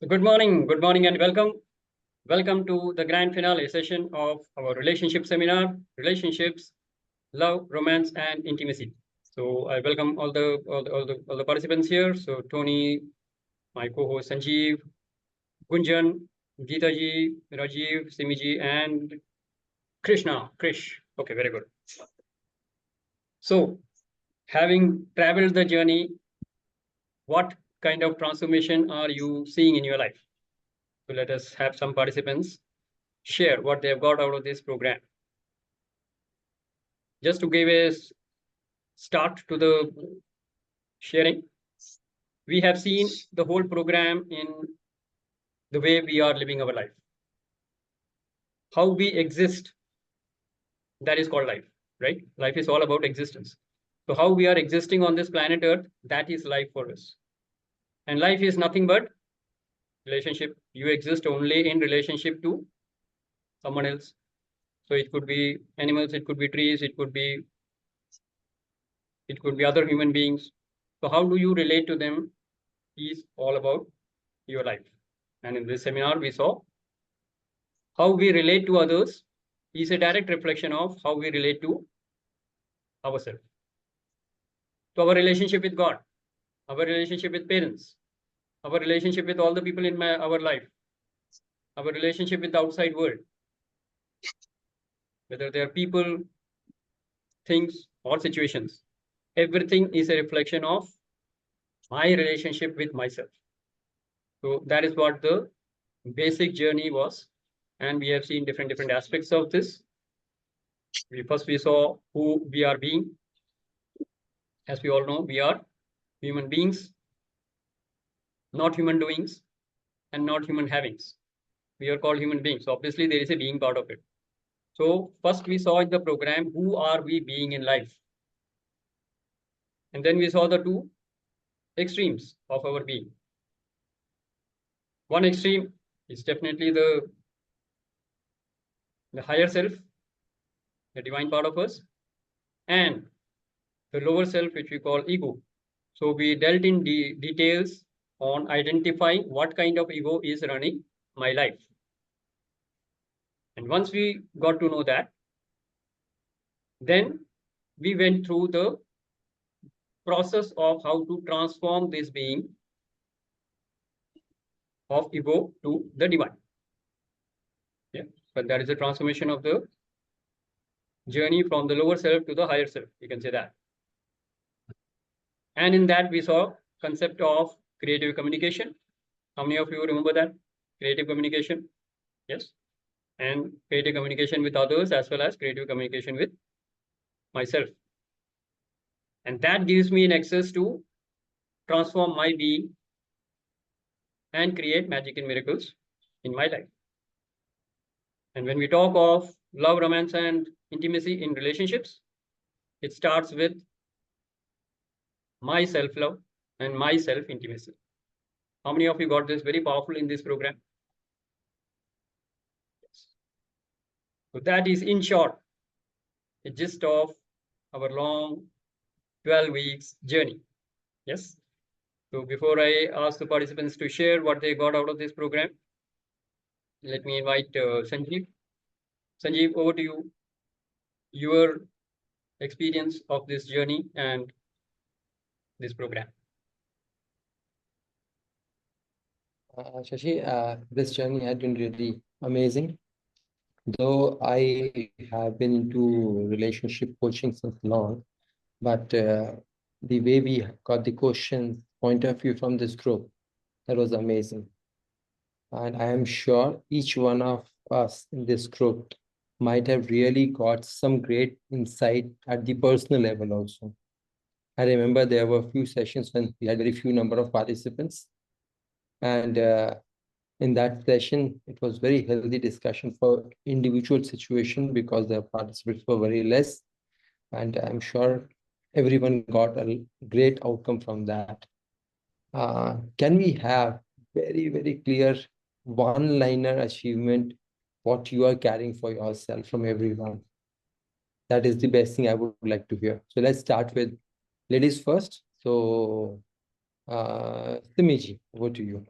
Good morning, and welcome. Welcome to the grand finale session of our relationship seminar, relationships, love, romance, and intimacy. So I welcome all the participants here. So Tony, my co-host Sanjeev, Gunjan, Geeta ji, Rajiv, Simiji, and Krish. Okay, very good. So having traveled the journey, what kind of transformation are you seeing in your life? So let us have some participants share what they have got out of this program. Just to give a start to the sharing, we have seen the whole program in the way we are living our life. How we exist, that is called life, right? Life is all about existence. So how we are existing on this planet Earth, that is life for us. And life is nothing but relationship. You exist only in relationship to someone else. So it could be animals, it could be trees, it could be other human beings. So how do you relate to them is all about your life. And in this seminar, we saw how we relate to others is a direct reflection of how we relate to ourselves. So our relationship with God, our relationship with parents, our relationship with all the people in our life, our relationship with the outside world, whether they are people, things, or situations, everything is a reflection of my relationship with myself. So that is what the basic journey was. And we have seen different aspects of this. First, we saw who we are being. As we all know, we are human beings, not human doings, and not human havings. We are called human beings. So obviously, there is a being part of it. So first, we saw in the program, who are we being in life? And then we saw the two extremes of our being. One extreme is definitely the higher self, the divine part of us, and the lower self, which we call ego. So we dealt in details on identifying what kind of ego is running my life. And once we got to know that, then we went through the process of how to transform this being of ego to the divine. Yeah, but that is the transformation of the journey from the lower self to the higher self. You can say that. And in that, we saw concept of creative communication. How many of you remember that? Creative communication. Yes. And creative communication with others as well as creative communication with myself. And that gives me an access to transform my being and create magic and miracles in my life. And when we talk of love, romance, and intimacy in relationships, it starts with my self-love and my self-intimacy. How many of you got this very powerful in this program? Yes. So that is, in short, a gist of our long 12 weeks journey. Yes. So before I ask the participants to share what they got out of this program, let me invite Sanjeev. Sanjeev, over to you. Your experience of this journey and this program. Shashi, this journey had been really amazing. Though I have been into relationship coaching since long, but the way we got the questions, point of view from this group, that was amazing. And I am sure each one of us in this group might have really got some great insight at the personal level also. I remember there were a few sessions when we had very few number of participants. And in that session, it was very healthy discussion for individual situation because the participants were very less. And I'm sure everyone got a great outcome from that. Can we have very clear one-liner achievement, what you are carrying for yourself from everyone? That is the best thing I would like to hear. So let's start with ladies first. So Simiji, over to you.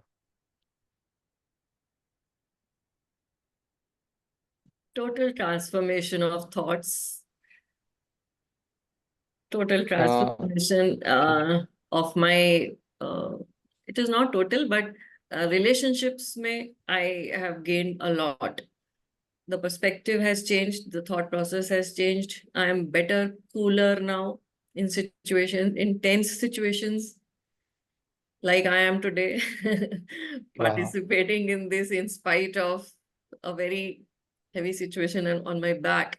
Total transformation of thoughts, total transformation of my, it is not total, but relationships may I have gained a lot. The perspective has changed, the thought process has changed. I am better, cooler now in situations, in tense situations like I am today, participating in this in spite of a very heavy situation on my back,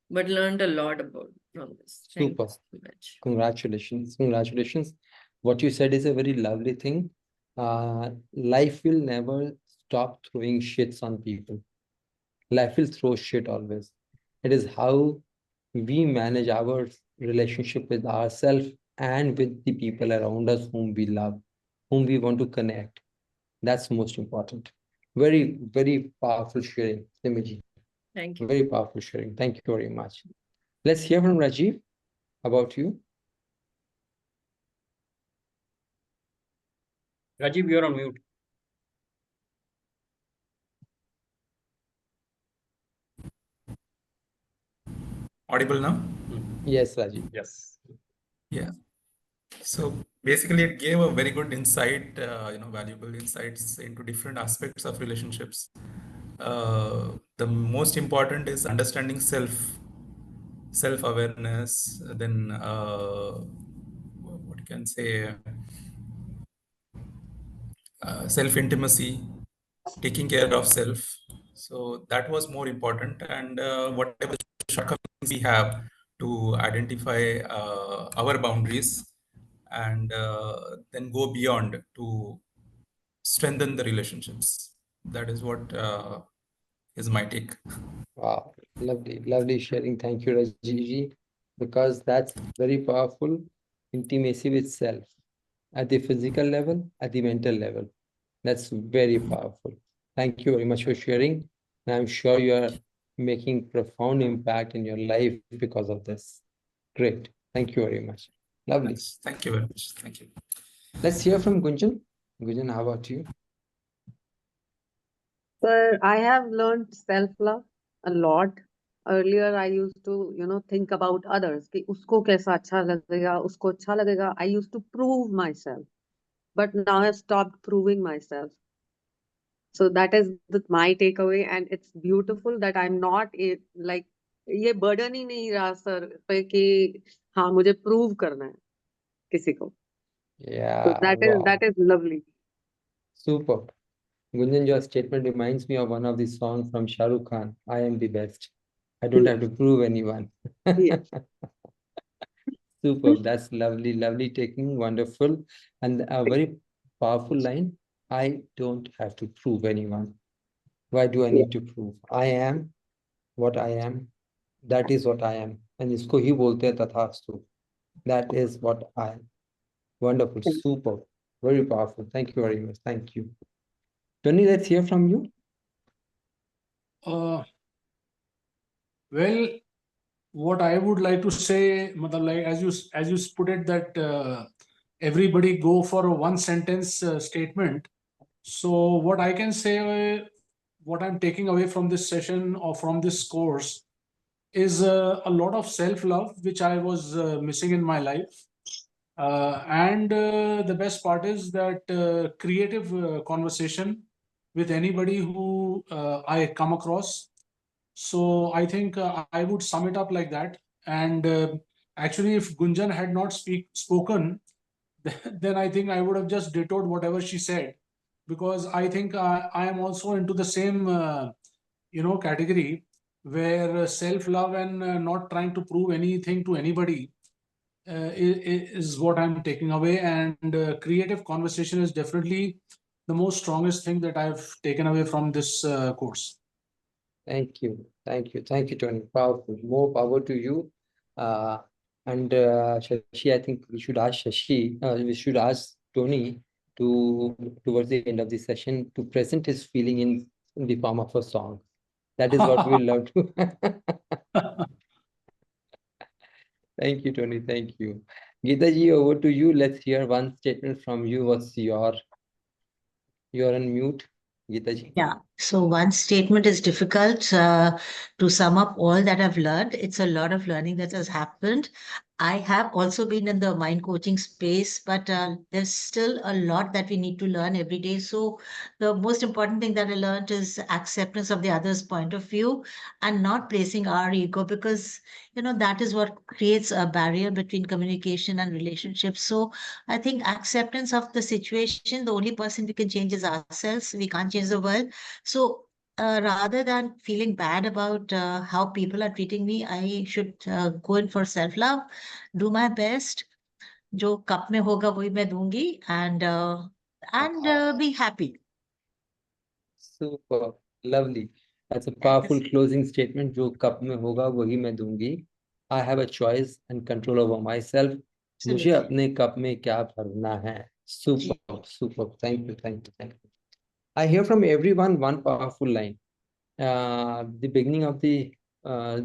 but learned a lot about from this. Thank Super. you so much. Congratulations. Congratulations. What you said is a very lovely thing. Life will never stop throwing shits on people. Life will throw shit always. It is how we manage our relationship with ourselves and with the people around us whom we love, whom we want to connect. That's most important. Very, very powerful sharing, Simiji. Thank you. Very powerful sharing. Thank you very much. Let's hear from Rajiv about you. Rajiv, you're on mute. Audible now? Yes, Rajiv. Yes. Yeah. So basically, it gave a very good insight, valuable insights into different aspects of relationships. The most important is understanding self-awareness, then what you can say, self-intimacy, taking care of self. So that was more important, and whatever shortcomings we have to identify our boundaries and then go beyond to strengthen the relationships. That is what is my take. Wow, lovely, lovely sharing. Thank you, Rajiji, because that's very powerful intimacy with self at the physical level, at the mental level. That's very powerful. Thank you very much for sharing. And I'm sure you are making profound impact in your life because of this. Great. Thank you very much. Lovely. Yes. Thank you very much. Thank you. Let's hear from Gunjan. Gunjan, how about you? Sir, I have learned self-love a lot. Earlier, I used to, think about others. कि उसको कैसा अच्छा लगेगा, उसको अच्छा लगेगा. I used to prove myself. But now I've stopped proving myself. So that is my takeaway. And it's beautiful that I'm not like, ये burden ही नहीं रहा सर पे कि हाँ मुझे prove करना है किसी को. So Yeah, that wow. is lovely. Super. Gunjan, your statement reminds me of one of the songs from Shah Rukh Khan, I am the best. I don't have to prove anyone. Yeah. Superb. That's lovely, lovely taking, wonderful. And a very powerful line. I don't have to prove anyone. Why do I need to prove? I am what I am. That is what I am. And isko hi bolte hai tathastu. That is what I am. Wonderful, super, very powerful. Thank you very much. Thank you. Tony, let's hear from you. Well, what I would like to say, like as you put it, that everybody go for a one sentence statement. So what I can say, what I'm taking away from this session or from this course is a lot of self-love, which I was missing in my life. And the best part is that creative conversation with anybody who I come across. So I think I would sum it up like that. And actually, if Gunjan had not spoken, then I think I would have just detoured whatever she said, because I think I am also into the same category where self-love and not trying to prove anything to anybody is what I'm taking away. And creative conversation is definitely the most strongest thing that I've taken away from this course. Thank you. Thank you. Thank you, Tony. Powerful. More power to you. And Shashi, I think we should ask we should ask Tony towards the end of the session to present his feeling in the form of a song. That is what we love to. Thank you, Tony. Thank you. Geeta ji, over to you. Let's hear one statement from you. What's you're on mute. Geeta ji. Yeah, so one statement is difficult to sum up all that I've learned. It's a lot of learning that has happened. I have also been in the mind coaching space, but there's still a lot that we need to learn every day. So the most important thing that I learned is acceptance of the other's point of view and not placing our ego, because that is what creates a barrier between communication and relationships. So I think acceptance of the situation, the only person we can change is ourselves. We can't change the world. So rather than feeling bad about how people are treating me, I should go in for self-love, do my best. जो cup में होगा वही मैं दूंगी, and be happy. Super, lovely. That's a powerful closing statement. जो cup में होगा वही मैं दूंगी. I have a choice and control over myself. मुझे अपने कप में क्या भरना है. Super, super. Thank you, thank you, thank you. I hear from everyone one powerful line. The beginning of the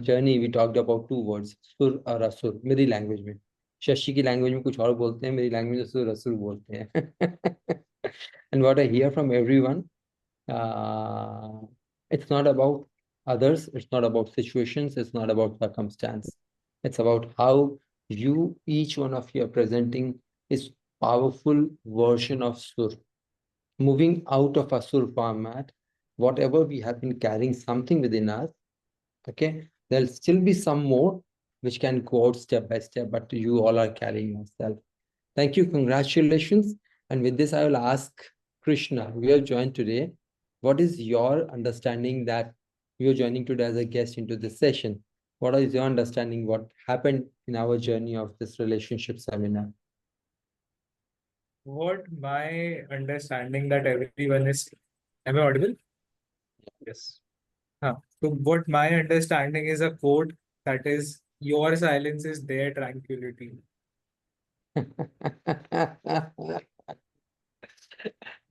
journey, we talked about two words, sur और asur. मेरी language में. शशि की language में कुछ और बोलते हैं, मेरी language में sur asur बोलते हैं. And what I hear from everyone, it's not about others, it's not about situations, it's not about circumstance. It's about how you, each one of you, are presenting is powerful version of sur. Moving out of asur format, whatever we have been carrying something within us, okay, there'll still be some more which can go out step by step, but you all are carrying yourself. Thank you, congratulations. And with this, I will ask Krishna, we are joined today. What is your understanding that we are joining today as a guest into this session? What is your understanding what happened in our journey of this relationship seminar? What my understanding that everyone is, am I audible? Yes. So what my understanding is a quote that is, your silence is their tranquility.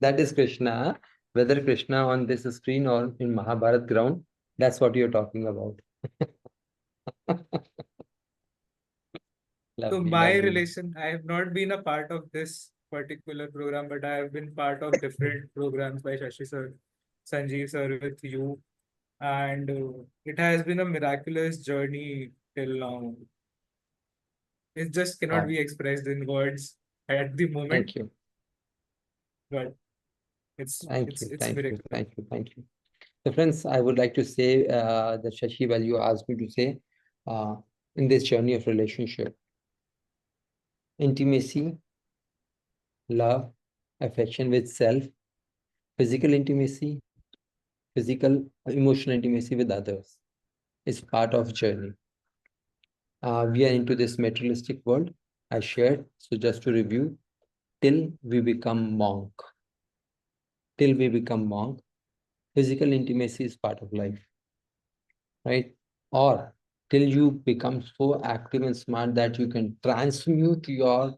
That is Krishna. Whether Krishna on this screen or in Mahabharat ground, that's what you're talking about. So Lovely, my lovely. relation, I have not been a part of this particular program, but I have been part of different programs by Shashi sir, Sanjeev sir, with you. And it has been a miraculous journey till now. It just cannot Wow. be expressed in words at the moment, Thank you. but it's Thank it's you. it's Thank you. miracle. Thank you. Thank you. So friends, I would like to say that Shashi, well, you asked me to say in this journey of relationship, intimacy, love, affection with self, physical intimacy, physical, emotional intimacy with others is part of journey. We are into this materialistic world, I shared. So just to review, till we become monk. Till we become monk, physical intimacy is part of life, right? Or till you become so active and smart that you can transmute your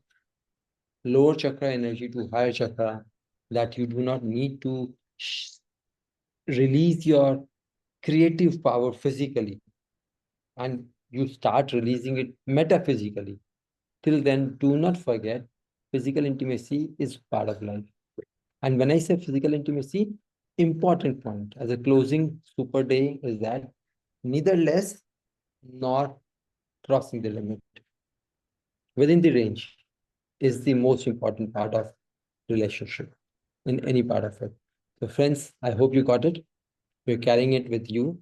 lower chakra energy to higher chakra, that you do not need to release your creative power physically, and you start releasing it metaphysically. Till then, do not forget, physical intimacy is part of life. And when I say physical intimacy, important point as a closing super day is that neither less nor crossing the limit. Within the range is the most important part of relationship in any part of it. So friends, I hope you got it. We're carrying it with you.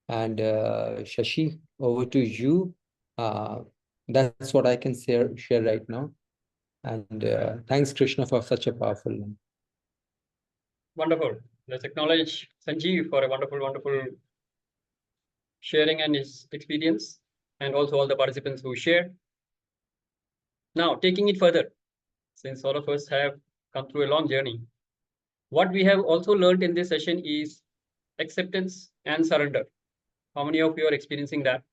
And Shashi, over to you. That's what I can share right now. And thanks, Krishna, for such a powerful one. Wonderful. Let's acknowledge Sanjeev for a wonderful, wonderful sharing and his experience, and also all the participants who shared. Now, taking it further, since all of us have come through a long journey, what we have also learned in this session is acceptance and surrender. How many of you are experiencing that?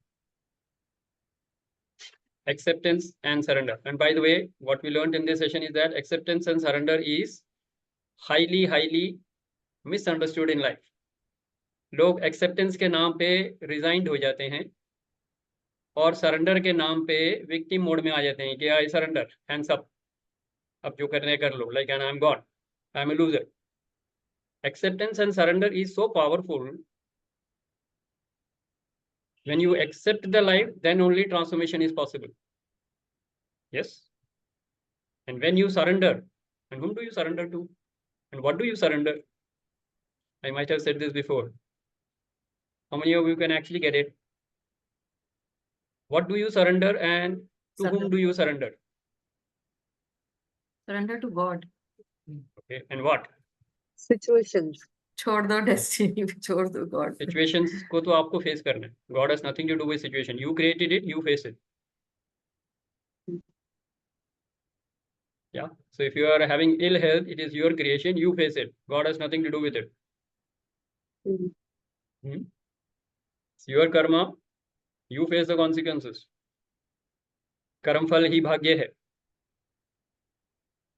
Acceptance and surrender. And by the way, what we learned in this session is that acceptance and surrender is highly, highly misunderstood in life. लोग acceptance के नाम पे resigned हो जाते हैं और surrender के नाम पे विक्टिम मोड में आ जाते हैं कि आई सरेंडर, हैंड्स अप, अब जो करने कर लो, like and I am God, I am a loser. acceptance and surrender is so powerful. When you accept the life, then only transformation is possible. Yes. And when you surrender, and whom do you surrender to? And what do you surrender? I might have said this before. How many of you can actually get it? What do you surrender and to whom do you surrender? Surrender to God. Okay. And what? Situations. छोड़ दो destiny, छोड़ दो God. Situations को तो आपको face करना है. God has nothing to do with situation. You created it, you face it. Yeah. So if you are having ill health, it is your creation, you face it. God has nothing to do with it. It's your karma, you face the consequences. Karam phal hi bhagya hai.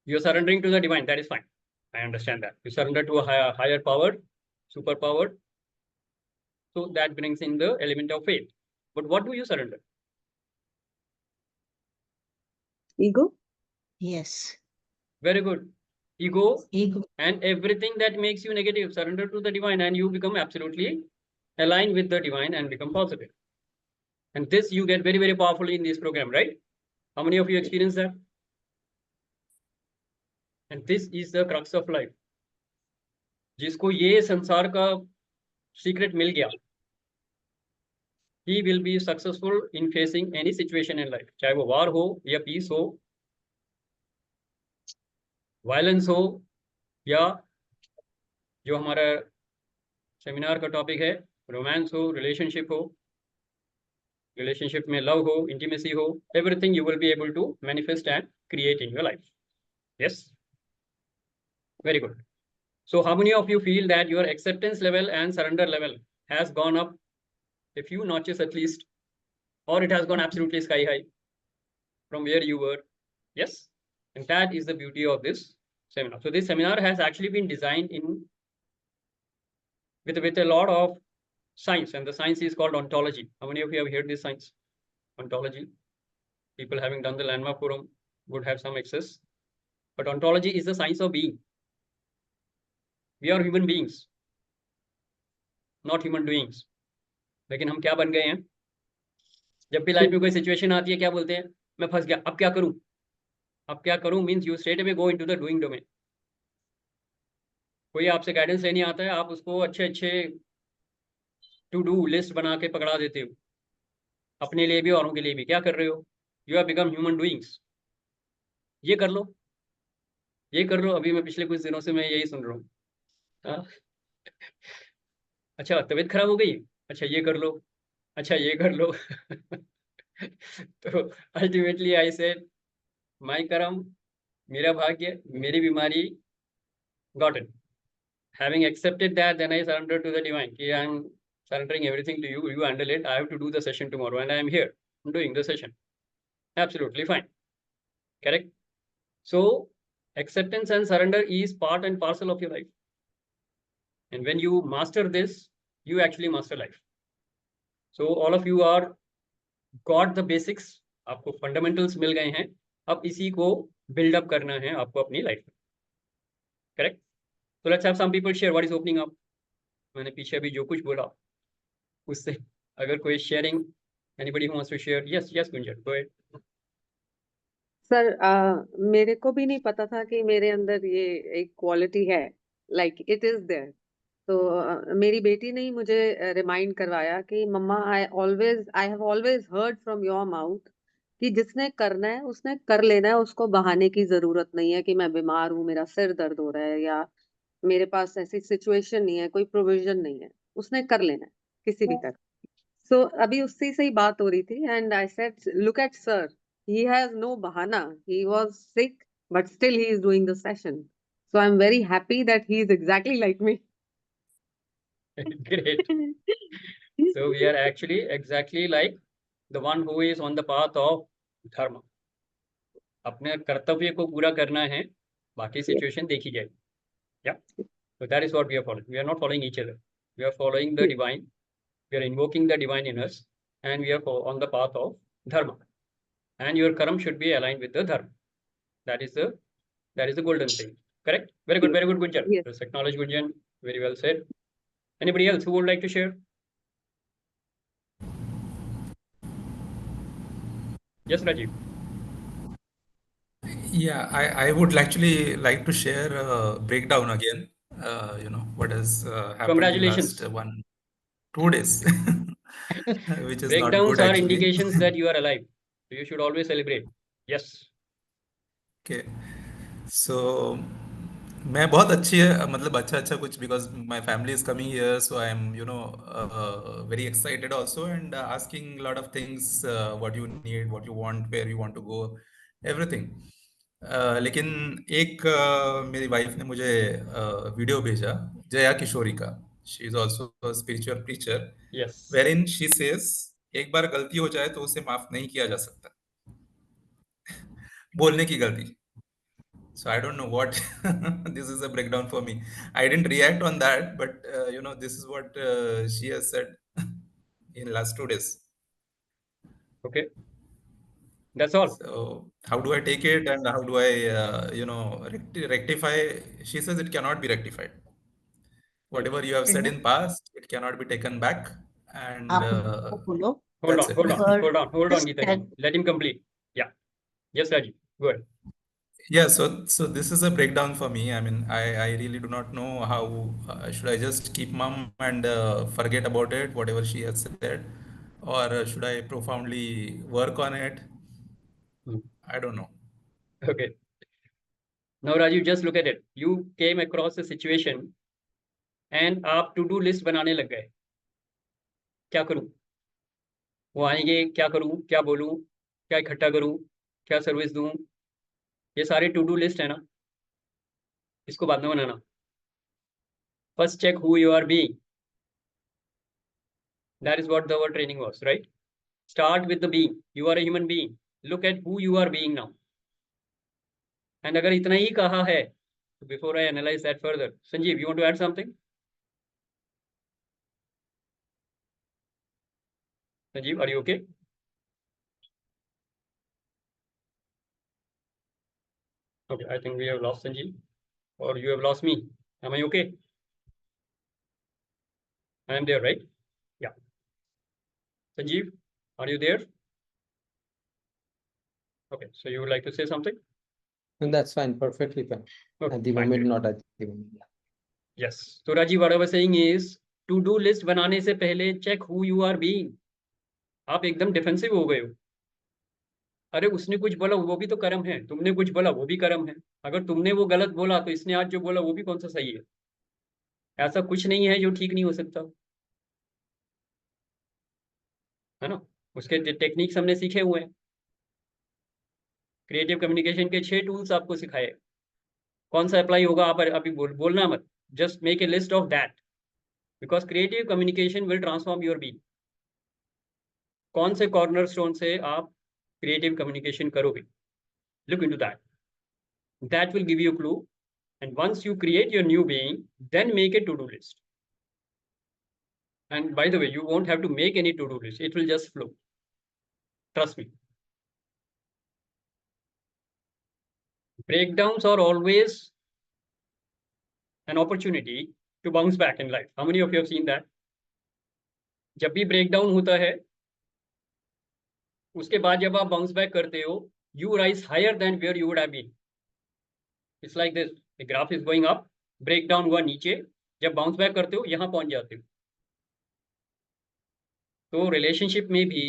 You're surrendering to the divine, that is fine. I understand that. You surrender to a higher power, super power. So that brings in the element of faith. But what do you surrender? Ego? Yes. Very good. Ego Ego. and everything that makes you negative, surrender to the divine and you become absolutely aligned with the divine and become positive. And this you get very, very powerfully in this program, right? How many of you experience that? And this is the crux of life. जिसको ये संसार का secret मिल गया, he will be successful in facing any situation in life. चाहे वो war हो या peace हो, violence हो या जो हमारा सेमिनार का टॉपिक है रोमांस हो, रिलेशनशिप हो, relationship में love हो, intimacy हो, everything you will be able to manifest and create in your life. Yes? Very good. So how many of you feel that your acceptance level and surrender level has gone up a few notches at least, or it has gone absolutely sky high from where you were? Yes? And that is the beauty of this seminar. So this seminar has actually been designed with a lot of science, and the science is called ontology. How many of you have heard this science? Ontology. People having done the landmark forum would have some access. But ontology is the science of being. We are human beings, not human doings. लेकिन हम क्या बन गए हैं? जब भी life में कोई सिचुएशन आती है क्या बोलते हैं? मैं फंस गया, अब क्या करूं? अब क्या करूं means you straight away go into the doing domain. कोई आपसे गाइडेंस लेने आता है, आप उसको अच्छे टू डू लिस्ट बना के पकड़ा देते हो, अपने लिए भी औरों के लिए भी. क्या कर रहे हो? You have become human doings. ये कर लो, ये कर लो. अभी मैं पिछले कुछ दिनों से मैं यही सुन रहा हूँ. अच्छा तबीयत खराब हो गई, अच्छा ये कर लो, अच्छा ये कर लो. तो अल्टीमेटली आई सेड माय कर्म, मेरा भाग्य, मेरी बीमारी, got it. Having accepted that, then I surrender to the divine. Okay, I'm surrendering everything to you. You handle it. I have to do the session tomorrow, and I am here. I'm doing the session. Absolutely fine. Correct. So acceptance and surrender is part and parcel of your life. And when you master this, you actually master life. So all of you are got the basics. आपको fundamentals मिल गए हैं. अब इसी को build up करना है आपको अपनी life में. Correct. So let's have some people share what is opening up. मैंने पीछे अभी जो कुछ बोला उससे अगर कोई sharing, anybody who wants to share? Yes, Gunjan, go ahead. Sir मेरे को भी नहीं पता था कि मेरे अंदर ये एक क्वालिटी है, लाइक इट इज देयर. तो मेरी बेटी ने ही मुझे रिमाइंड करवाया कि mama I have always heard from your mouth कि जिसने करना है उसने कर लेना है, उसको बहाने की जरूरत नहीं है कि मैं बीमार हूँ, मेरा सिर दर्द हो रहा है या मेरे पास ऐसी सिचुएशन नहीं है, कोई प्रोविजन नहीं है, उसने कर लेना है किसी भी तरह. सो अभी उससे ही बात हो रही थी and I said look at sir, he has no bahana, he was sick but still he is doing the session, so I'm very happy that he is exactly like me. Great. So we are actually exactly like the one who is on the path of dharma. अपने कर्तव्य को पूरा करना है, बाकी situation देखी जाए. Yeah. So that is what we are following. We are not following each other. We are following the divine. We are invoking the divine in us, and we are on the path of dharma. And your karma should be aligned with the dharma. That is the golden thing. Correct? Very good, Gunjan. Yes. Let's acknowledge Gunjan. Very well said. Anybody else who would like to share? Yes, Rajiv. Yeah, I would actually like to share a breakdown again. What has happened in last Congratulations. 2 days, which is not Breakdowns good are actually. indications that you are alive. So you should always celebrate. Yes. Okay, so मैं बहुत अच्छी है मतलब अच्छा कुछ because my family is coming here, so I am very excited also and asking a lot of things, what you need, what you want, where you want to go, everything. लेकिन एक मेरी वाइफ ने मुझे video भेजा जया किशोरी का. She is also spiritual preacher, Yes. wherein she says एक बार गलती हो जाए तो उसे माफ नहीं किया जा सकता, बोलने की गलती. So I don't know what this is a breakdown for me. I didn't react on that, but this is what she has said in last 2 days. Okay. That's all. So how do I take it and how do I rectify? She says it cannot be rectified. Whatever you have said in past, it cannot be taken back, and Apollo, Hold that's on, it. hold on, Her- hold on, hold on, just Geeta. tell- Let him complete. Yeah. Yes, Rajiv. Go ahead. Yeah, so this is a breakdown for me. I mean, I really do not know how should I just keep mum and forget about it, whatever she has said, or should I profoundly work on it? Hmm. I don't know. Okay. Now, Rajiv, just look at it. You came across a situation and आप to do list बनाने लग गए. क्या करूं? वो आएंगे, क्या करूं, क्या बोलूं, क्या इकट्ठा करूं, क्या सर्विस दूं, ये सारे टू डू लिस्ट है ना. इसको बाद में बनाना. First check who you are being. That is what our training was, right? Start with the being. You are a human being. Look at who you are being now. And अगर इतना ही कहा है, before I analyze that further, Sanjeev, you want to add something? Sanjeev, are you okay? Okay, I think we have lost Sanjeev, or you have lost me. Am I okay? I am there, right? Yeah. Sanjeev, are you there? Okay, so you would like to say something? And that's fine, perfectly fine. Okay, At the fine, moment, great. not at the moment. Yeah. Yes. So Rajiv, what I was saying is, to do list बनाने से पहले check who you are being. आप एकदम defensive हो गए हो. अरे उसने कुछ बोला वो भी तो कर्म है, तुमने कुछ बोला वो भी कर्म है. अगर तुमने वो गलत बोला तो इसने आज जो बोला वो भी कौन सा सही है. ऐसा कुछ नहीं है जो ठीक नहीं हो सकता, है ना. उसके टेक्निक्स हमने सीखे हुए हैं. क्रिएटिव कम्युनिकेशन के 6 टूल्स आपको सिखाए. कौन सा अप्लाई होगा आप अभी बोलना मत. Just make a list of that, because creative communication will transform your being. कौन से कॉर्नर स्टोन से आप क्रिएटिव कम्युनिकेशन करोगे. Look into that. That will give you clue. And once you create your new being, then make a to-do list. And by the way, you won't have to make any to-do list. It will just flow. Trust me. Breakdowns are always an opportunity to bounce back in life. How many of you have seen that? जब भी breakdown होता है, उसके बाद जब आप bounce back करते हो, you rise higher than where you would have been. It's like this. The graph is going up, breakdown हुआ नीचे, जब bounce back करते हो, यहाँ पहुंच जाते हो. तो रिलेशनशिप में भी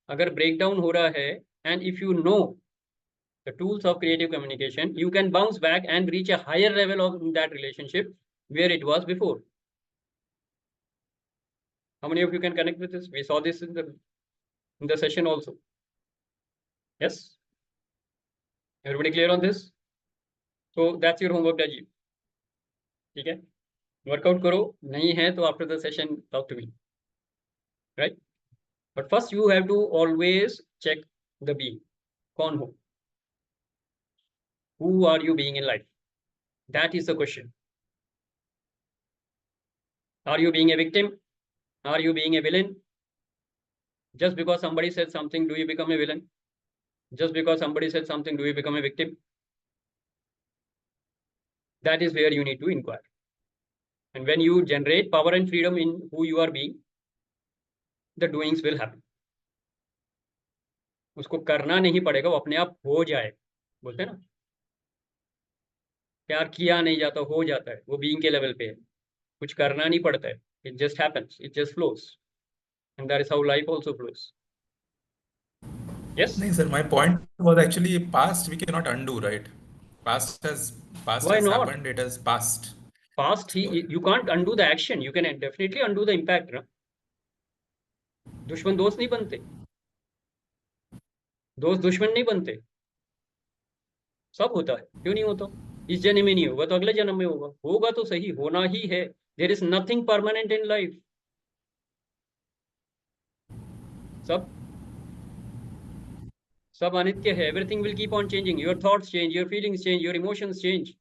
अगर ब्रेकडाउन हो रहा है, and if you know the tools of creative communication, you can bounce back and reach a higher level of that relationship where it was before. How many of you can connect with this? We saw this in the session also. Yes, everybody clear on this? So that's your homework, Rajiv. ठीक है, workout करो. नहीं है तो after the session talk to me, right. But first you have to always check the being. कौन हो? Who are you being in life? That is the question. Are you being a victim? Are you being a villain? Just because somebody said something, do you become a villain? Just because somebody said something, do you become a victim? That is where you need to inquire. And when you generate power and freedom in who you are being, the doings will happen. उसको करना नहीं पड़ेगा, वो अपने आप हो जाए. बोलते हैं ना, प्यार किया नहीं जाता, हो जाता है. वो बीइंग के लेवल पे है, कुछ करना नहीं पड़ता है. It just happens, it just flows, and that is how life also flows. Yes. No, sir. My point was actually past we cannot undo, right? Past Why has not? happened. It has passed. Past, you can't undo the action. You can definitely undo the impact. ना? दुश्मन दोस्त नहीं बनते, दोस्त दुश्मन नहीं बनते. सब होता है, क्यों नहीं होता? इस जन्म में नहीं होगा तो अगले जन्म में होगा. होगा तो सही, होना ही है. There is nothing permanent in life. सब अनित्य है. Everything will keep on changing. Your thoughts change, your feelings change, your emotions change.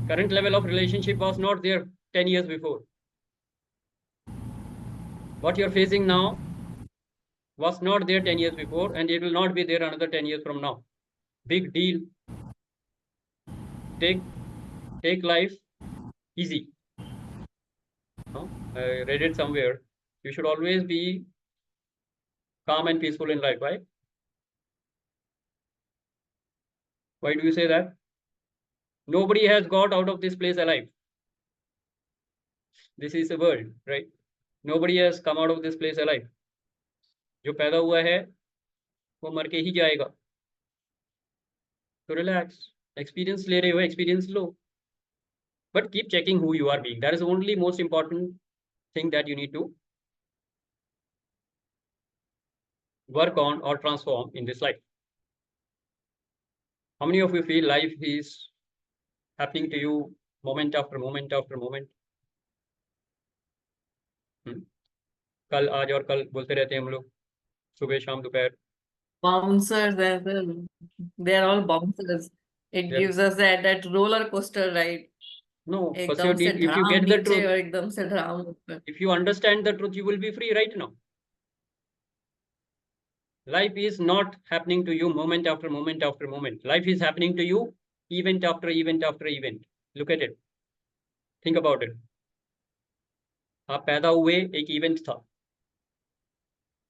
Current level of relationship was not there 10 years before. What you're facing now was not there 10 years before, and it will not be there another 10 years from now. Big deal. Take life easy. No? I read it somewhere. You should always be calm and peaceful in life. Why? Why do you say that? Nobody has got out of this place alive. This is a world, right? Nobody has come out of this place alive. जो पैदा हुआ है वो मर के ही जाएगा. तो relax. Experience ले रहे हो, experience low. But keep checking who you are being. That is the only most important thing that you need to work on or transform in this life. How many of you feel life is happening to you moment after moment after moment? कल आज और कल बोलते रहते हैं हम लोग, सुबह शाम दोपहर. Bouncers as well. They are all bouncers. It Yeah. gives us that roller coaster ride. No, एकदम first से if you धड़ाम get the नीचे truth, और एकदम से धड़ाम ऊपर. if you understand the truth, you will be free right now. Life is not happening to you moment after moment after moment. Life is happening to you event after event after event. Look at it. Think about it. आप पैदा हुए, एक event था,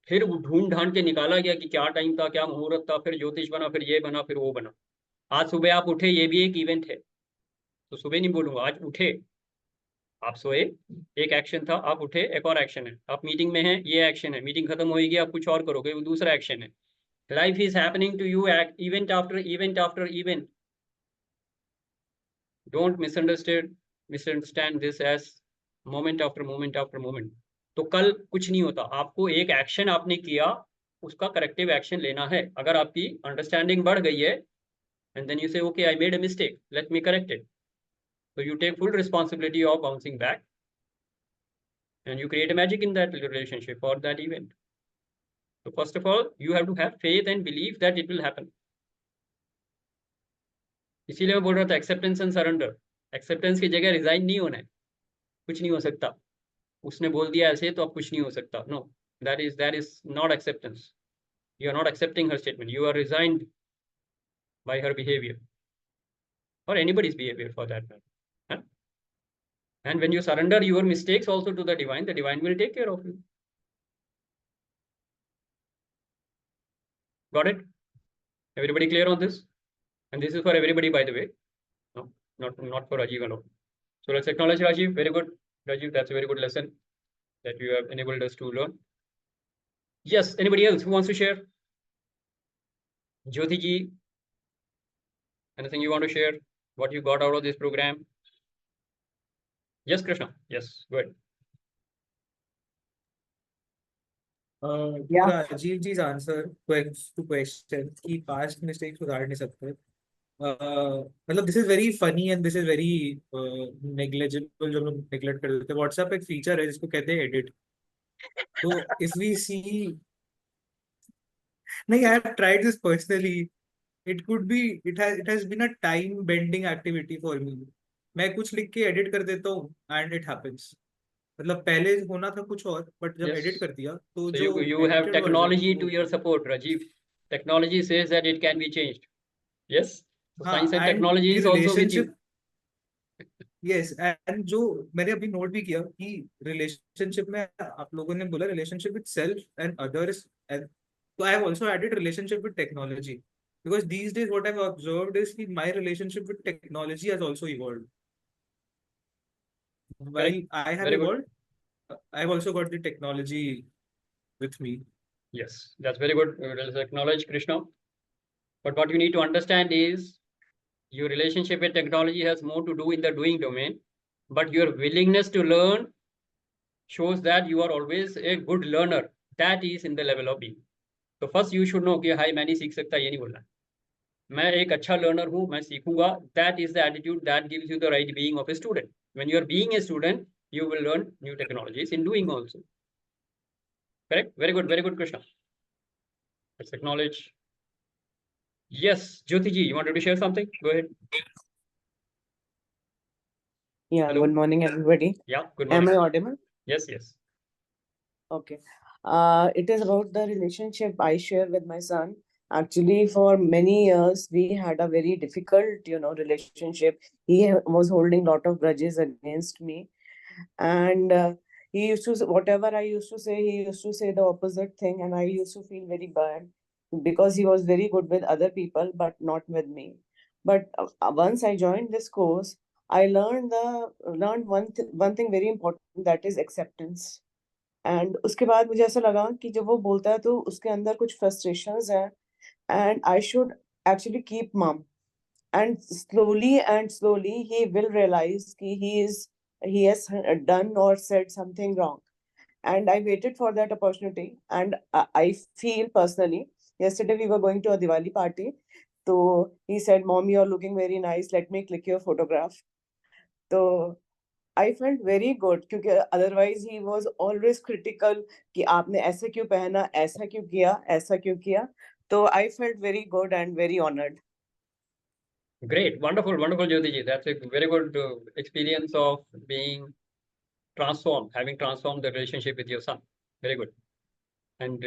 फिर ढूंढ ढांड के निकाला गया कि क्या टाइम था, क्या मुहूर्त था, फिर ज्योतिष बना, फिर ये बना, फिर वो बना. आज सुबह आप उठे, ये भी एक इवेंट है. तो सुबह नहीं बोलूंगा, आज उठे. आप सोए, एक एक्शन था, आप उठे, एक और एक्शन है. आप मीटिंग में हैं, ये एक्शन है. मीटिंग खत्म होगी, आप कुछ और करोगे, वो दूसरा एक्शन है. Life is happening to you event after event after event. Don't misunderstand this as moment after moment after moment. तो कल कुछ नहीं होता. आपको एक एक्शन आपने किया, उसका करेक्टिव एक्शन लेना है. अगर आपकी अंडरस्टैंडिंग बढ़ गई है, and then you say, okay, I made a mistake, let me correct it. So you take full responsibility of bouncing back, and you create a magic in that relationship or that event. So first of all, you have to have faith and believe that it will happen. इसीलिए मैं बोल रहा था acceptance and surrender. Acceptance की जगह resign नहीं होना है. कुछ नहीं हो सकता. उसने बोल दिया ऐसे तो अब कुछ नहीं हो सकता. No, that is not acceptance. You are not accepting her statement. You are resigned by her behavior or anybody's behavior for that matter. Huh? And when you surrender your mistakes also to the divine will take care of you. Got it? Everybody clear on this? And this is for everybody, by the way. No, not for Rajiv alone. So let's acknowledge Rajiv. Very good, Rajiv. That's a very good lesson that you have enabled us to learn. Yes. Anybody else who wants to share? Jyoti ji, anything you want to share? What you got out of this program? Yes, Krishna. Yes. Good. Rajiv ji's answer to question कि past mistakes सुधार नहीं सकते. मतलब this is very funny and this is very negligible जो लोग neglect कर देते हैं. WhatsApp एक feature है जिसको कहते हैं edit. So if we see, नहीं, I have tried this personally. It could be it has been a time bending activity for me. मैं कुछ लिख के edit कर देता हूँ and it happens. मतलब पहले होना था कुछ और, but जब edit कर दिया तो So जो you have edited technology version to your support, Rajiv. Technology says that it can be changed. Yes. So हाँ, science and and technology the is also with you. relationship yes and जो मैंने अभी note भी किया कि relationship में आप लोगों ने बोला relationship with self and others and so I have also added relationship with technology because these days what I've observed is that my relationship with technology has also evolved. While Correct. I have Very good. evolved, I've also got the technology with me. Yes, that's very good. Let's acknowledge Krishna. But what you need to understand is your relationship with technology has more to do in the doing domain, but your willingness to learn shows that you are always a good learner. That is in the level of being. So first you should know कि हाय मैं नहीं सीख सकता ये नहीं बोलना मैं एक अच्छा learner हूँ मैं सीखूंगा. That is the attitude that gives you the right being of a student. When you are being a student, you will learn new technologies in doing also. Correct? Very good, Krishna. Let's acknowledge. Yes, Jyoti ji, you wanted to share something? Go ahead. Yeah, Hello. good morning, everybody. Yeah, good Am morning. I audible? Yes, yes. Okay. It is about the relationship I share with my son. Actually, for many years, we had a very difficult, relationship. He was holding a lot of grudges against me. And he used to, whatever I used to say, he used to say the opposite thing. And I used to feel very bad because he was very good with other people, but not with me. But once I joined this course, I learned one thing very important, that is acceptance. And उसके बाद मुझे ऐसा लगा कि जब वो बोलता है तो उसके अंदर कुछ फ्रस्ट्रेशंस हैं and I should actually keep मम and slowly he will realize कि he has done or said something wrong, and I waited for that opportunity. And I feel personally, yesterday we were going to a Diwali party, so he said, "Mom, you are looking very nice, let me click your photograph." So I felt very good क्योंकि otherwise he was always critical कि आपने ऐसे क्यों पहना, ऐसा क्यों किया, ऐसा क्यों किया. So I felt very good and very honored. Great, wonderful, Jyoti ji. That's a very good experience of being transformed, having transformed the relationship with your son. Very good. And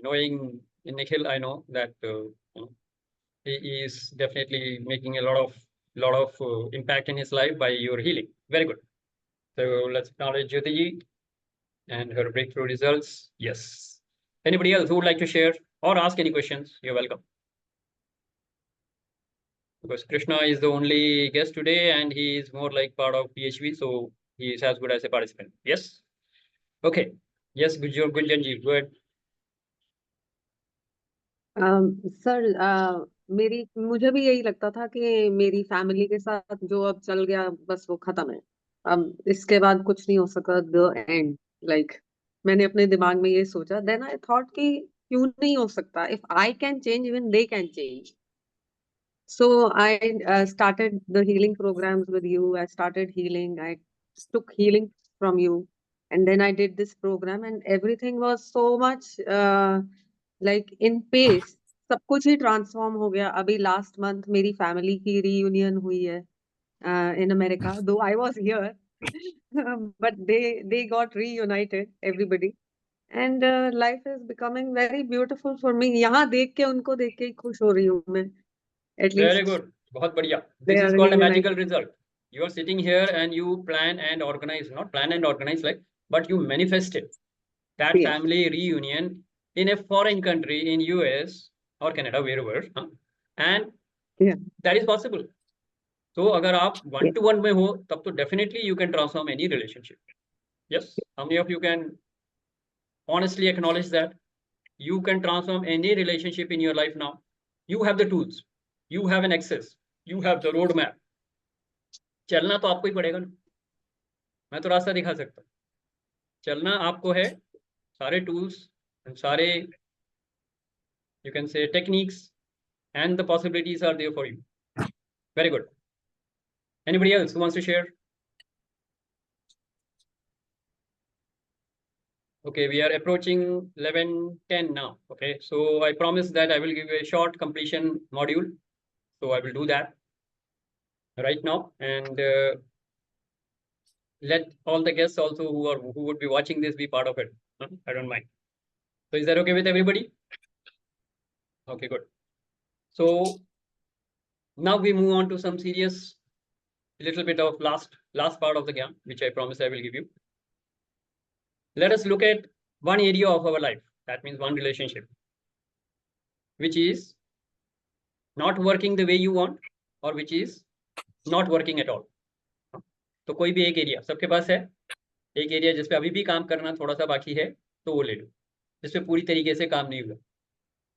knowing Nikhil, I know that he is definitely making a lot of impact in his life by your healing. Very good. So let's acknowledge Jyoti ji and her breakthrough results. Yes. Anybody else who would like to share or ask any questions? You're welcome. Because Krishna is the only guest today and he is more like part of DHV, so he is as good as a participant. Yes? Okay. Yes, Gunjan ji, go ahead. Sir मुझे भी यही लगता था कि मेरी family के साथ जो अब चल गया बस वो खत्म है. अब इसके बाद कुछ नहीं हो सकता. द एंड लाइक मैंने अपने दिमाग में ये सोचा. देन आई थॉट कि क्यों नहीं हो सकता. If I can change, even they can change. So I started the healing programs with you. I started healing. I took healing from you, and then I did this program, and everything was so much like in pace. सब कुछ ही transform हो गया. अभी last month मेरी family की reunion हुई है in America, though I was here. But they got reunited, everybody. And life is becoming very beautiful for me. यहाँ देख के उनको देख के ही खुश हो रही हूँ मैं. At Very least good. बहुत बढ़िया. they This is are called a reunited. magical result. You are sitting here and you plan and organize, not plan and organize like, but you manifested that Yes. family reunion in a foreign country in US or Canada, wherever. And Yeah. that is possible. So अगर आप Yeah. 1-to-1 में हो तब तो definitely you can transform any relationship. Yes. How many of you can honestly acknowledge that you can transform any relationship in your life now? You have the tools. You have an access. You have the roadmap. चलना तो आपको ही पड़ेगा ना. मैं तो रास्ता दिखा सकता हूँ. चलना आपको है. सारे tools and सारे you can say techniques and the possibilities are there for you. Very good. Anybody else who wants to share? Okay, we are approaching 11:10 now. Okay, so I promise that I will give you a short completion module. So I will do that right now, and let all the guests also who would be watching this be part of it. I don't mind. So is that okay with everybody? Okay, good. So now we move on to some serious little bit of last part of the Gyan, which I promise I will give you. Let us look at one area of our life. That means one relationship, which is not working the way you want, or which is not working at all. तो कोई भी एक area सबके पास है, एक area जिसपे अभी भी काम करना थोड़ा सा बाकी है, तो वो ले लो, जिसपे पूरी तरीके से काम नहीं हुआ.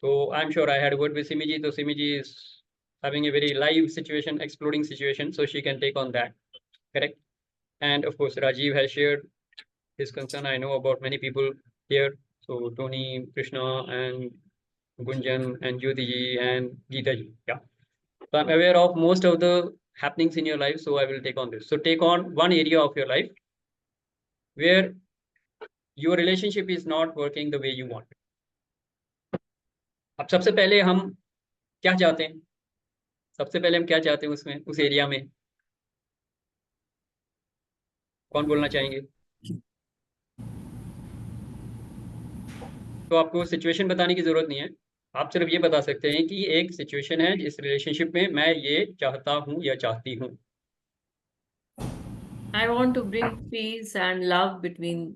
तो I am sure I had word with Simi ji. तो Simi ji is having a very live situation, exploding situation, so she can take on that. Correct? And of course, Rajiv has shared his concern. I know about many people here. So Tony, Krishna, and Gunjan, and Jyoti ji, and Geeta ji. Yeah. So I'm aware of most of the happenings in your life, so I will take on this. So take on one area of your life where your relationship is not working the way you want. अब सबसे पहले हम क्या चाहते हैं? सबसे पहले हम क्या चाहते हैं उसमें, उस एरिया में? कौन बोलना चाहेंगे? तो आपको सिचुएशन बताने की जरूरत नहीं है, आप सिर्फ ये बता सकते हैं कि एक सिचुएशन है इस रिलेशनशिप में मैं ये चाहता हूँ या चाहती हूँ. I want to bring peace and love between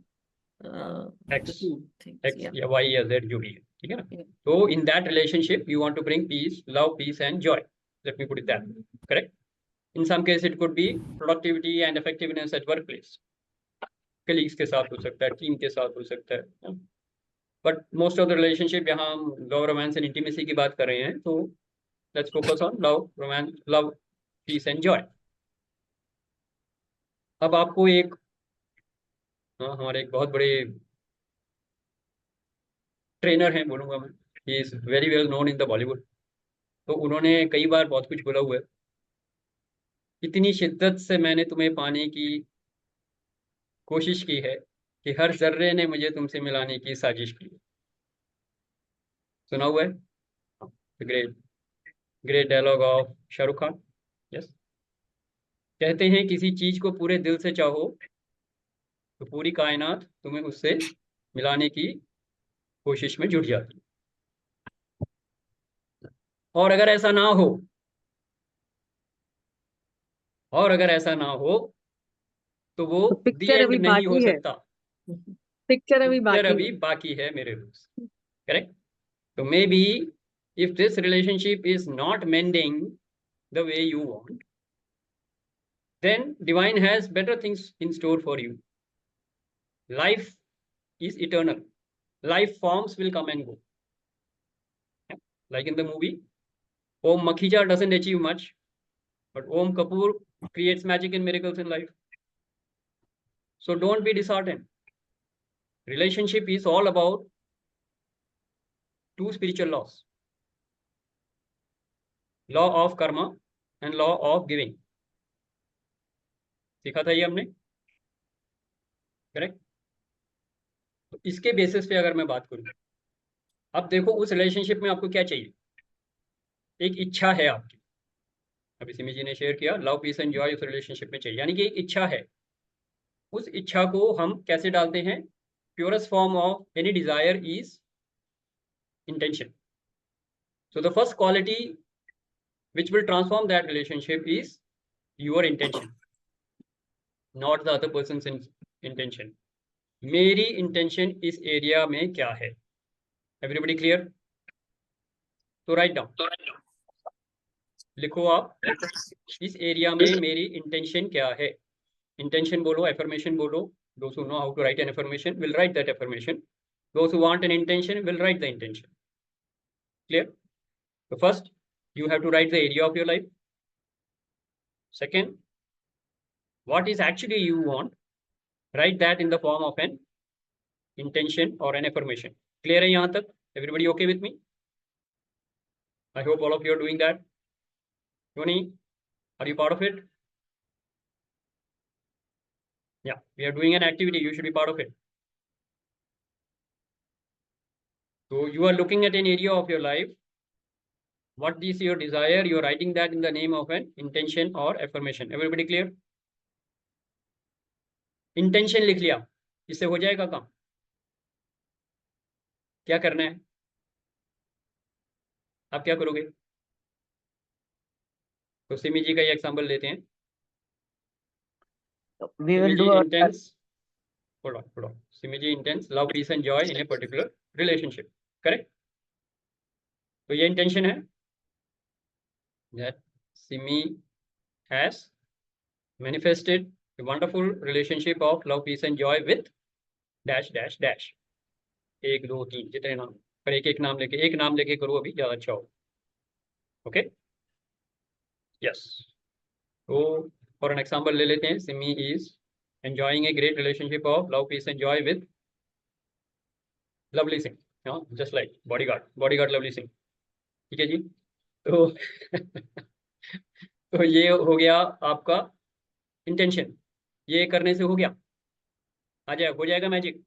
the X, two things. X Yeah. या Y या Z जो भी है, ठीक है ना? Yeah. तो in that relationship you want to bring peace, love, peace and joy. Let me put it that way. Correct? In some cases it could be productivity and effectiveness at workplace. Colleagues के साथ हो सकता है, team के साथ हो सकता है. But most of the relationship यहाँ हम love, romance and intimacy की बात कर रहे हैं, तो let's focus on love, romance, love, peace and joy. अब आपको एक हमारे एक बहुत बड़े ट्रेनर हैं बोलूँगा मैं, he is very well known in the Bollywood. तो उन्होंने कई बार बहुत कुछ बोला हुआ है. इतनी शिद्दत से मैंने तुम्हें पाने की कोशिश की है कि हर जर्रे ने मुझे तुमसे मिलाने की साजिश की. सुना हुआ है? Great great dialogue of Shahrukh Khan. Yes. कहते हैं किसी चीज को पूरे दिल से चाहो तो पूरी कायनात तुम्हें उससे मिलाने की कोशिश में जुट जाती है. और अगर ऐसा ना हो, और अगर ऐसा ना हो तो वो तो दी पिक्चर एंड अभी नहीं हो बाकी है. सकता. पिक्चर अभी पिक्चर बाकी अभी है. बाकी है मेरे रूल्स. करेक्ट? तो may be if this relationship is not mending the way you want, then divine has better things in store for you. Life is eternal. Life forms will come and go. Like in the movie, Om Makhija doesn't achieve much, but Om Kapoor creates magic and miracles in life. So don't be disheartened. Relationship is all about two spiritual laws. Law of karma and law of giving. सीखा था ये हमने. Correct? तो इसके basis पे अगर मैं बात करूं, अब देखो उस रिलेशनशिप में आपको क्या चाहिए. एक इच्छा है आपकी. अभी सिमी जी ने शेयर किया लव, पीस एंड जॉय उस रिलेशनशिप में चाहिए, यानी कि एक इच्छा है. उस इच्छा को हम कैसे डालते हैं? Purest form of any desire is intention. So the first quality which will transform that relationship is your intention, not the other person's intention. मेरी intention इस एरिया में क्या है? Everybody clear? तो write down. लिखो आप, इस एरिया में मेरी intention क्या है? Intention बोलो, affirmation बोलो. Those who know how to write an affirmation will write that affirmation. Those who want an intention will write the intention. Clear? So first, you have to write the area of your life. Second, what is actually you want? Write that in the form of an intention or an affirmation. Clear है यहाँ तक? Everybody okay with me? I hope all of you are doing that. Tony, are you part of it? Yeah, we are doing an activity. You should be part of it. So you are looking at an area of your life. What is your desire? You are writing that in the name of an intention or affirmation. Everybody clear? Intention लिख लिया, इससे हो जाएगा काम. क्या करना है? आप क्या करोगे? तो सिमी जी का ये एग्जाम्पल लेते हैं. We will do Simiji a intends, hold on. Simiji intends love, peace and joy in a particular relationship. Correct? तो ये intention है that Simi has manifested a wonderful relationship of love, peace and joy with dash dash dash. 1 2 3 जितने नाम, पर एक नाम लेके करो अभी ज्यादा अच्छा हो. Okay? Yes. So for an example ले लेते हैं. Simi is enjoying a great relationship of love, peace and joy with lovely Singh. Just like bodyguard lovely Singh. ठीक है जी. तो तो ये हो गया आपका इंटेंशन. ये करने से हो गया, आ जाए, हो जाएगा मैजिक.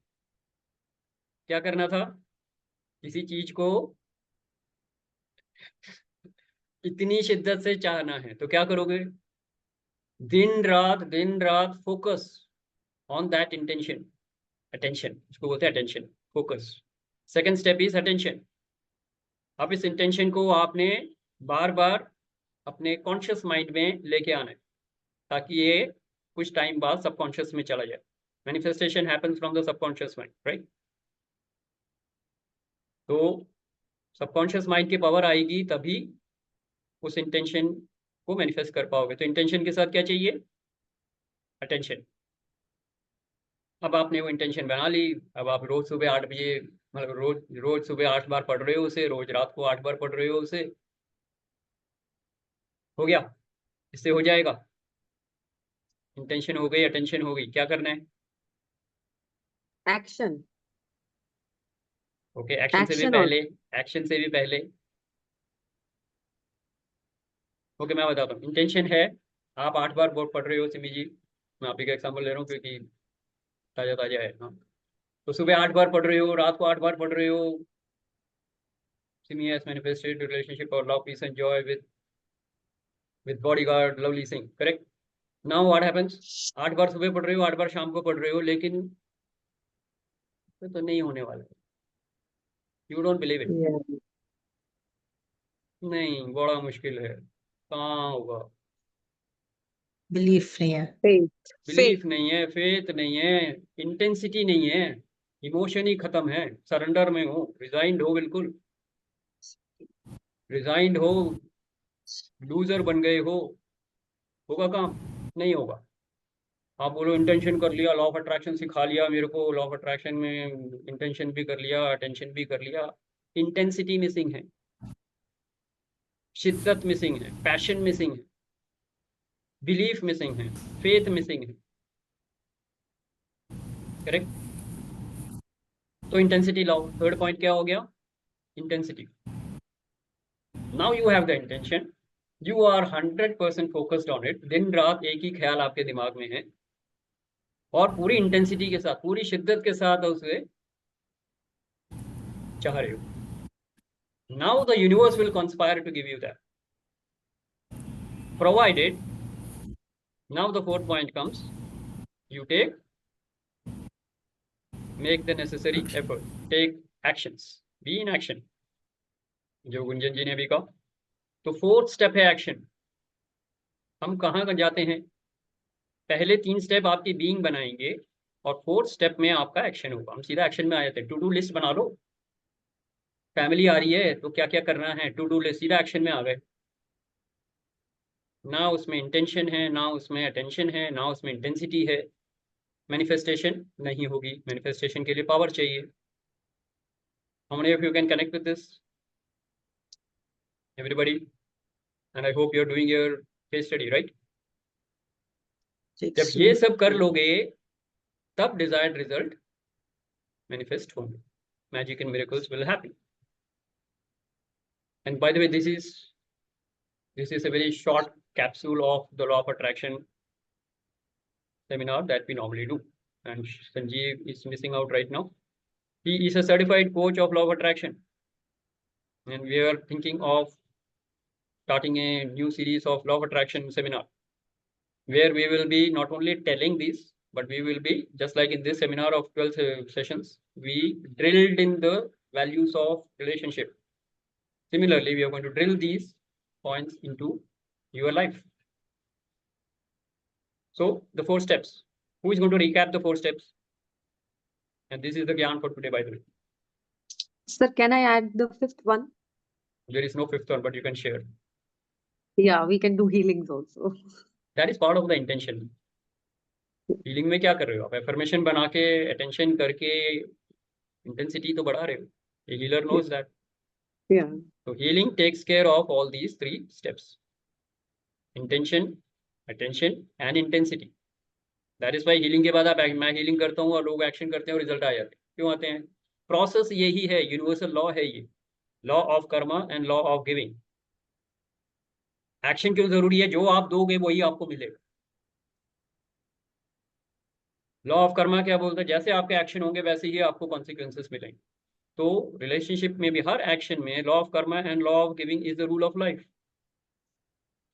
क्या करना था? किसी चीज को इतनी शिद्दत से चाहना है तो क्या करोगे? दिन रात focus on that intention. Attention, इसको बोलते हैं attention, focus. Second step is attention. अब इस इंटेंशन को आपने बार बार अपने कॉन्शियस माइंड में लेके आना है ताकि ये कुछ टाइम बाद सबकॉन्शियस में चला जाए. Manifestation happens from the subconscious mind, right? तो सबकॉन्शियस माइंड की पावर आएगी तभी उस इंटेंशन को मैनिफेस्ट कर पाओगे. तो इंटेंशन के साथ क्या चाहिए? अटेंशन. अब आपने वो इंटेंशन बना ली. अब आप रोज सुबह 8 बजे, मतलब रोज सुबह 8 बार पढ़ रहे हो उसे, रोज रात को 8 बार पढ़ रहे हो उसे. हो गया, इससे हो जाएगा. इंटेंशन हो गई, अटेंशन हो गई. क्या करना है? एक्शन. ओके, एक्शन से भी पहले ओके, मैं बताता हूँ. इंटेंशन है, आप 8 बार बोर्ड पढ़ रहे हो सिमी जी, मैं आप ही का एग्जाम्पल ले रहा हूँ क्योंकि ताजा है. हाँ, तो सुबह 8 बार पढ़ रहे हो, रात को 8 बार पढ़ रहे हो. Simi has manifested a relationship of love, peace and joy with bodyguard lovely Singh. Correct? Now what happens? 8 बार सुबह पढ़ रहे हो, 8 बार शाम को पढ़ रहे हो, लेकिन तो नहीं होने वाला. You don't believe it. Yeah. नहीं, बड़ा मुश्किल है. कहाँ होगा? बिलीफ नहीं है, बिलीफ नहीं है, फेथ नहीं है, इंटेंसिटी नहीं है, इमोशन ही खत्म है. सरेंडर में हो, रिजाइंड हो, बिल्कुल रिजाइंड हो, लूजर बन गए हो. होगा काम? नहीं होगा. आप बोलो इंटेंशन कर लिया, लॉ ऑफ अट्रैक्शन सिखा लिया मेरे को, लॉ ऑफ अट्रैक्शन में इंटेंशन भी कर लिया, अटेंशन भी कर लिया. इंटेंसिटी मिसिंग है, शिद्दत मिसिंग है, पैशन मिसिंग है, बिलीफ मिसिंग है, फेथ मिसिंग है. करेक्ट? तो इंटेंसिटी लाओ. थर्ड पॉइंट क्या हो गया? Intensity. Now you have the intention, you are 100% focused on it. दिन रात एक ही ख्याल आपके दिमाग में है और पूरी इंटेंसिटी के साथ, पूरी शिद्दत के साथ उसे चाह रहे हो. Now the universe will conspire to give you that, provided. Now the fourth point comes, you make the necessary effort, take actions, be in action. जो गुंजन जी ने भी कहा. तो फोर्थ स्टेप है एक्शन. हम कहाँ जाते हैं? पहले 3 स्टेप आपकी बीइंग बनाएंगे और फोर्थ स्टेप में आपका एक्शन होगा. हम सीधा एक्शन में आ जाते हैं. टू डू लिस्ट बना लो. फैमिली आ रही है तो क्या क्या करना है, टू डू लिस्ट, सीधा एक्शन में आ गए. ना उसमें इंटेंशन है, ना उसमें अटेंशन है, ना उसमें इंटेंसिटी है. मैनिफेस्टेशन नहीं होगी. मैनिफेस्टेशन के लिए पावर चाहिए. How many of you can connect with this? Everybody? And I hope you're doing your case study, right? जब ये सब कर लोगे तब desired result manifest होंगे. Magic and miracles will happen. And by the way, this is a very short capsule of the law of attraction seminar that we normally do. And Sanjeev is missing out right now. He is a certified coach of law of attraction. And we are thinking of starting a new series of law of attraction seminar, where we will be not only telling this, but we will be, just like in this seminar of 12 sessions, we drilled in the values of relationship. Similarly, we are going to drill these points into your life. So the 4 steps. Who is going to recap the 4 steps? And this is the Gyan for today, by the way. Sir, can I add the 5th one? There is no 5th one, but you can share. Yeah, we can do healings also. That is part of the intention. Healing में क्या कर रहे हो आप? Affirmation बना के, attention करके, intensity तो बढ़ा रहे हो. A healer knows that. Yeah. So healing takes care of all these 3 steps. Intention, attention and intensity. That is why healing के बाद आप मैं healing करता हूँ और लोग action करते हैं और result आ जाते हैं. क्यों आते हैं? Process यही है, universal law है ये. Law of karma and law of giving. Action क्यों जरूरी है? जो आप दोगे वही आपको मिलेगा. लॉ ऑफ कर्मा क्या बोलता है? जैसे आपके एक्शन होंगे वैसे ही आपको कॉन्सिक्वेंसेस मिलेंगे. तो रिलेशनशिप में भी हर एक्शन में law of Karma and law of giving is the rule of life.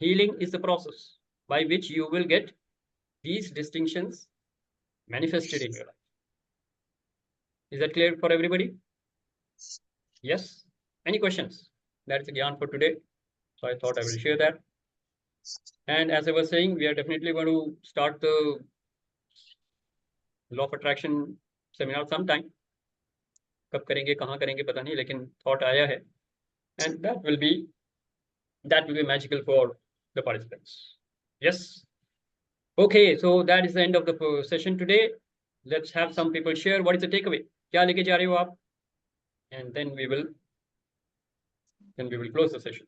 Healing is the process by which you will get these distinctions manifested in your life. Is that clear for everybody? Yes. Any questions? That's the Gyan for today. So I thought I will share that. And as I was saying, we are definitely going to start the law of attraction seminar sometime. कब करेंगे, कहाँ करेंगे पता नहीं, लेकिन thought आया है. And that will be magical for the participants. Yes. Okay, so that is the end of the session today. Let's have some people share what is the takeaway. क्या लेके जा रहे हो आप? And then we will close the session.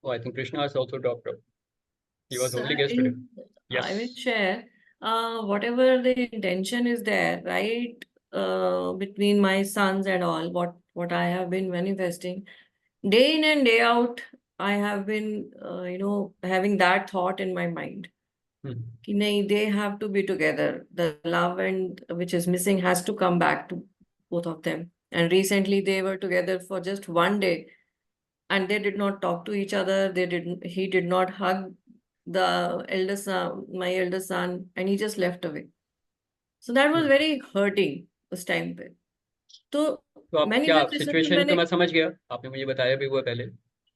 Oh, I think Krishna has also dropped out. He was only guest today. Yes. I will share whatever the intention is there, right? Between my sons and all, what I have been manifesting day in and day out. I have been, having that thought in my mind. Ki nahi, they have to be together. The love and which is missing has to come back to both of them. And recently they were together for just one day, and they did not talk to each other. He did not hug the eldest son, my eldest son, and he just left away. So that was very hurting उस time पे. तो आप क्या manifestation situation तो मैं समझ गया, आपने मुझे बताया भी हुआ पहले.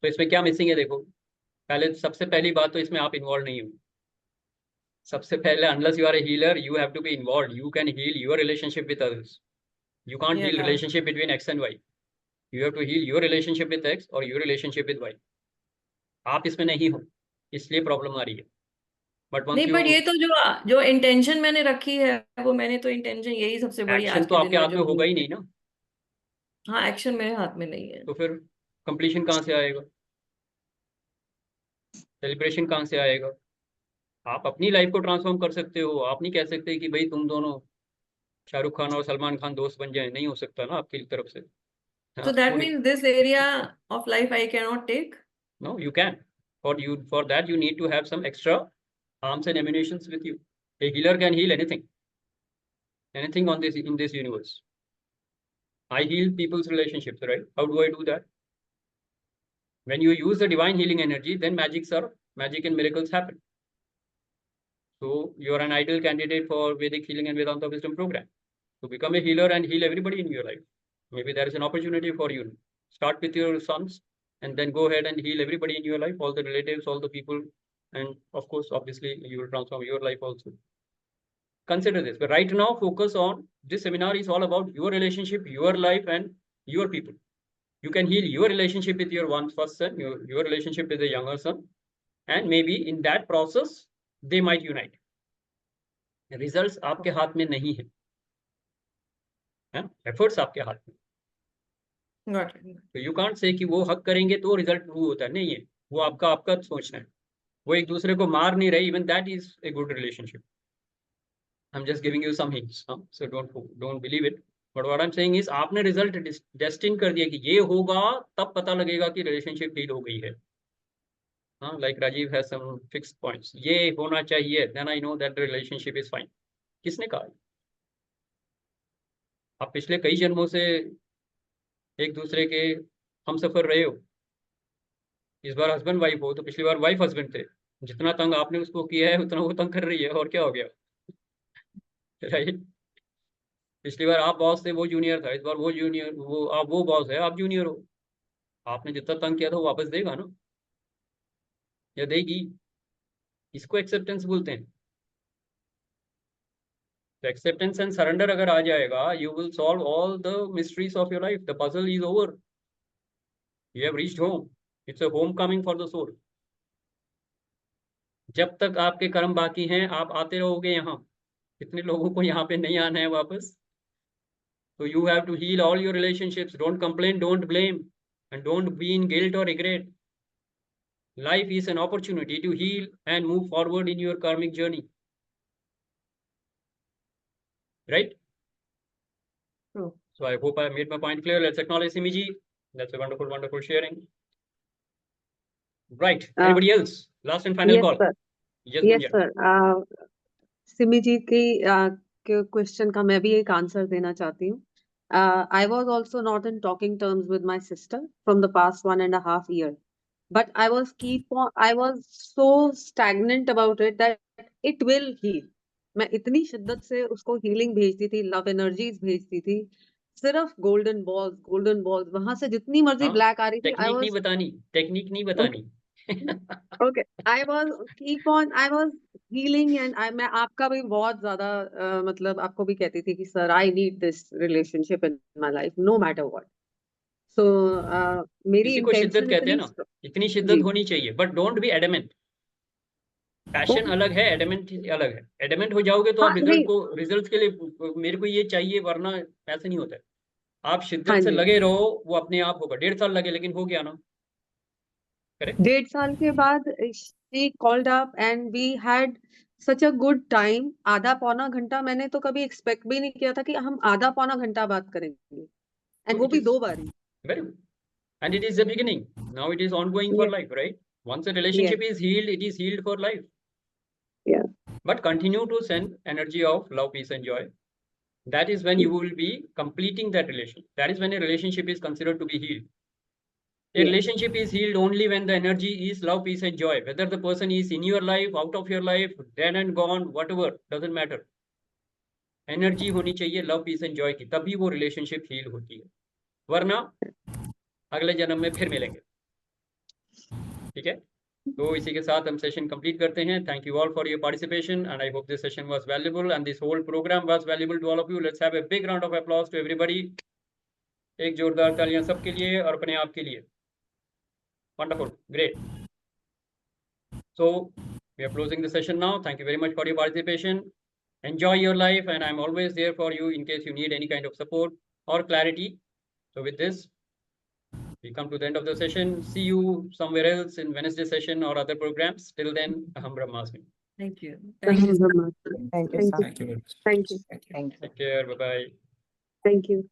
तो इसमें क्या मिसिंग है? देखो, पहले सबसे पहली बात तो इसमें आप इन्वॉल्व नहीं हो. सबसे पहले, unless you are a healer, you have to be involved. You can heal your relationship with others. You can't heal relationship between X and Y. You have to heal your relationship with X or your relationship with Y. आप इसमें नहीं हो, इसलिए problem आ रही है. नहीं, but ये तो जो इंटेंशन मैंने रखी है, वो मैंने तो इंटेंशन यही सबसे बड़ी एक्शन तो आपके हाथ में होगा ही नहीं ना. हाँ, एक्शन मेरे हाथ में नहीं है. तो फिर कंप्लीशन कहाँ से आएगा? सेलिब्रेशन कहाँ से आएगा? आप अपनी लाइफ को ट्रांसफॉर्म कर सकते हो. आप नहीं कह सकते कि भाई तुम दोनों शाहरुख खान और सलमान खान दोस्त बन जाए. नहीं हो सकता ना आपकी तरफ से. So that means this area of life I cannot take? No, you can. For that you need to have some extra arms and ammunitions with you. A healer can heal anything in this universe. I heal people's relationships, right? How do I do that? When you use the divine healing energy, then magic and miracles happen. So you are an ideal candidate for Vedic healing and Vedanta wisdom program. To become a healer and heal everybody in your life. Maybe there is an opportunity for you. Start with your sons and then go ahead and heal everybody in your life, all the relatives, all the people. And of course, obviously, you will transform your life also. Consider this. But right now, focus on this seminar is all about your relationship, your life, and your people. You can heal your relationship with your first son, your relationship with the younger son. And maybe in that process, they might unite. The results आपके हाथ में नहीं है. Efforts आपके हाथ में. तो you can't say कि वो हक करेंगे तो रिजल्ट ट्रू होता है. नहीं है, वो आपका सोचना है. वो एक दूसरे को मार नहीं रहे. Even that is a good relationship. I am just giving you some hints, so don't believe it. But what I am saying is आपने रिजल्ट डेस्टिन कर दिया कि ये होगा, तब पता लगेगा कि रिलेशनशिप हील हो गई है. Like Rajiv has some fixed points. ये होना चाहिए, then I know that the relationship is fine. किसने कहा? आप पिछले कई जन्मों से एक दूसरे के हम सफर रहे हो. इस बार हस्बैंड वाइफ हो तो पिछली बार वाइफ हस्बैंड थे. जितना तंग आपने उसको किया है उतना वो तंग कर रही है. और क्या हो गया? राइट. पिछली बार आप बॉस थे, वो जूनियर था. इस बार वो जूनियर, वो बॉस है, आप जूनियर हो. आपने जितना तंग किया था वो वापस देगा ना, या देगी? इसको एक्सेप्टेंस बोलते हैं. The acceptance and surrender अगर आ जाएगा, you will solve all the mysteries of your life. The puzzle is over. You have reached home. It's a homecoming for the soul. जब तक आपके कर्म बाकी हैं, आप आते रहोगे यहाँ. कितने लोगों को यहाँ पे नहीं आना है वापस? So you have to heal all your relationships. Don't complain, don't blame, and don't be in guilt or regret. Life is an opportunity to heal and move forward in your karmic journey. Right? True. So I hope I made my point clear. Let's acknowledge Simiji. That's a wonderful, wonderful sharing. Right. Anybody else? Last and final yes, call. sir. Yes, Yes, Gunjan. sir. Simi जी के question का मैं भी एक answer देना चाहती हूँ. I was also not in talking terms with my sister from the past 1.5 years. But I was so stagnant about it that it will heal. मैं इतनी शिद्दत से उसको हीलिंग भेजती थी, लव एनर्जीज भेजती थी, सिर्फ गोल्डन बॉल्स वहां से जितनी मर्जी हाँ, ब्लैक आ रही थी. टेक्निक नहीं बतानी. Okay, I was healing and मैं आपका भी बहुत ज्यादा मतलब आपको भी कहती थी कि sir I need this relationship in my life no matter what. So मेरी इसी को शिद्दत intention कहते हैं ना. इतनी शिद्दत जी. होनी चाहिए, but don't be adamant. Passion अलग है, एडमेंट अलग है. एडमेंट हो जाओगे तो आप नहीं. रिजल्ट के लिए मेरे को ये चाहिए, वरना ऐसे नहीं होता है. आप शिद्दत हाँ से जी. लगे रहो, वो अपने आप होगा. 1.5 साल लगे, लेकिन हो गया ना. करेक्ट. 1.5 साल के बाद she called up and we had such a good time. आधा पौना घंटा मैंने तो कभी एक्सपेक्ट भी नहीं किया था कि हम आधा पौना घंटा बात करेंगे. एंड वो भी 2 बार ही. Very good. And it is the beginning. Now it is ongoing for Yes. life, right? Once a relationship is healed, it is healed for life. Yeah. But continue to send energy of love, peace, and joy. That is when you will be completing that relation. That is when a relationship is considered to be healed. A relationship is healed only when the energy is love, peace, and joy. Whether the person is in your life, out of your life, dead and gone, whatever, doesn't matter. Energy होनी चाहिए love, piece and Joy की, तभी वो relationship heal होती है. वरना अगले जन्म में फिर मिलेंगे. ठीक है. तो इसी के साथ हम सेशन कंप्लीट करते हैं. Thank you all for your participation and I hope this session was valuable and this whole programme was valuable to all of you. Let's have a big round of applause to everybody. एक जोरदार तालियां सबके लिए और अपने आप के लिए. Wonderful, great. So we are closing the session now. Thank you very much for your participation. Enjoy your life, and I'm always there for you in case you need any kind of support or clarity. So with this, we come to the end of the session. See you somewhere else in Wednesday session or other programs. Till then, Aham Brahmasmi. Thank you. Thank you. Thank you, sir. Thank you very much. Thank you. Thank you. Take care. Bye-bye. Thank you.